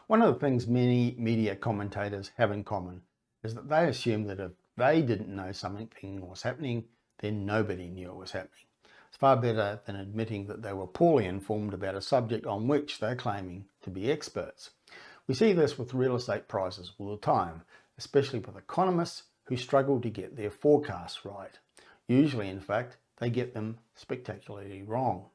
One of the things many media commentators have in common is that they assume that if they didn't know something was happening, then nobody knew it was happening. It's far better than admitting that they were poorly informed about a subject on which they're claiming to be experts. We see this with real estate prices all the time, especially with economists who struggle to get their forecasts right. Usually, in fact, they get them spectacularly wrong.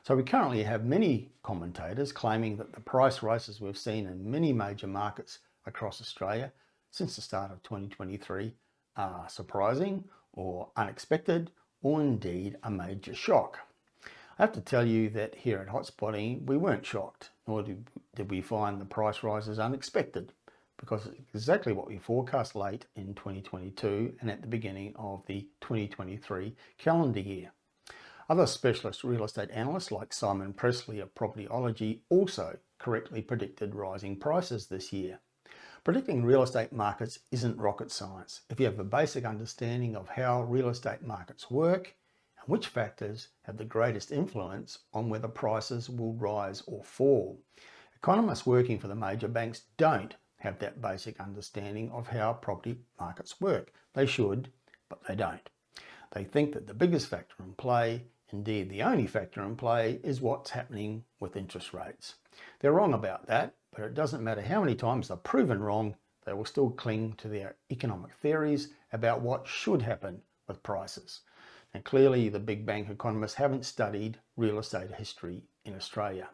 So we currently have many commentators claiming that the price rises we've seen in many major markets across Australia since the start of 2023 are surprising or unexpected or indeed a major shock. I have to tell you that here at Hotspotting we weren't shocked, nor did we find the price rises unexpected, because it's exactly what we forecast late in 2022 and at the beginning of the 2023 calendar year. Other specialist real estate analysts like Simon Presley of Propertyology also correctly predicted rising prices this year. Predicting real estate markets isn't rocket science if you have a basic understanding of how real estate markets work and which factors have the greatest influence on whether prices will rise or fall. Economists working for the major banks don't have that basic understanding of how property markets work. They should, but they don't. They think that the biggest factor in play, indeed the only factor in play, is what's happening with interest rates. They're wrong about that, but it doesn't matter how many times they're proven wrong, they will still cling to their economic theories about what should happen with prices. Now clearly the big bank economists haven't studied real estate history in Australia.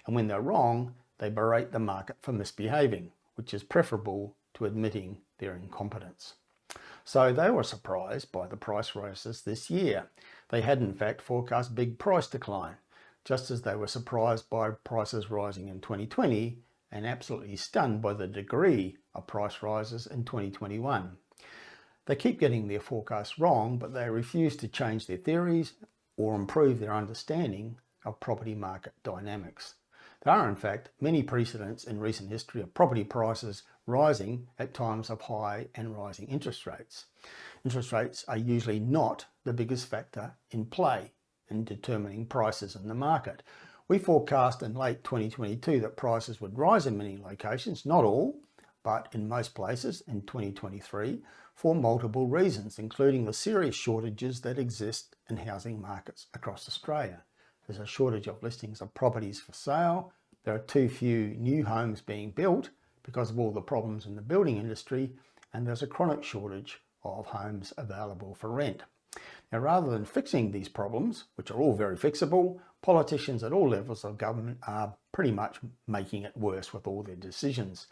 And when they're wrong, they berate the market for misbehaving, which is preferable to admitting their incompetence. So they were surprised by the price rises this year. They had in fact forecast big price decline, just as they were surprised by prices rising in 2020 and absolutely stunned by the degree of price rises in 2021. They keep getting their forecasts wrong, but they refuse to change their theories or improve their understanding of property market dynamics. There are in fact many precedents in recent history of property prices rising at times of high and rising interest rates. Interest rates are usually not the biggest factor in play in determining prices in the market. We forecast in late 2022 that prices would rise in many locations, not all, but in most places in 2023 for multiple reasons, including the serious shortages that exist in housing markets across Australia. There's a shortage of listings of properties for sale. There are too few new homes being built because of all the problems in the building industry, and there's a chronic shortage of homes available for rent. Now, rather than fixing these problems, which are all very fixable, politicians at all levels of government are pretty much making it worse with all their decisions.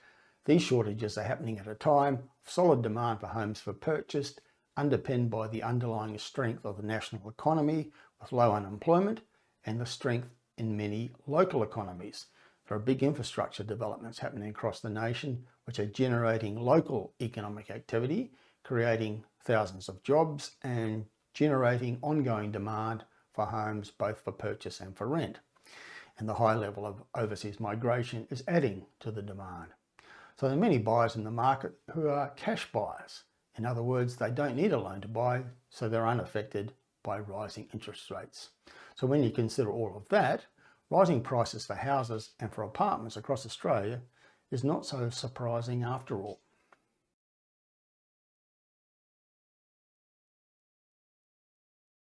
These shortages are happening at a time of solid demand for homes for purchase, underpinned by the underlying strength of the national economy with low unemployment and the strength in many local economies. There are big infrastructure developments happening across the nation which are generating local economic activity, creating thousands of jobs and generating ongoing demand for homes both for purchase and for rent. And the high level of overseas migration is adding to the demand. So there are many buyers in the market who are cash buyers. In other words, they don't need a loan to buy, so they're unaffected by rising interest rates. So when you consider all of that, rising prices for houses and for apartments across Australia is not so surprising after all.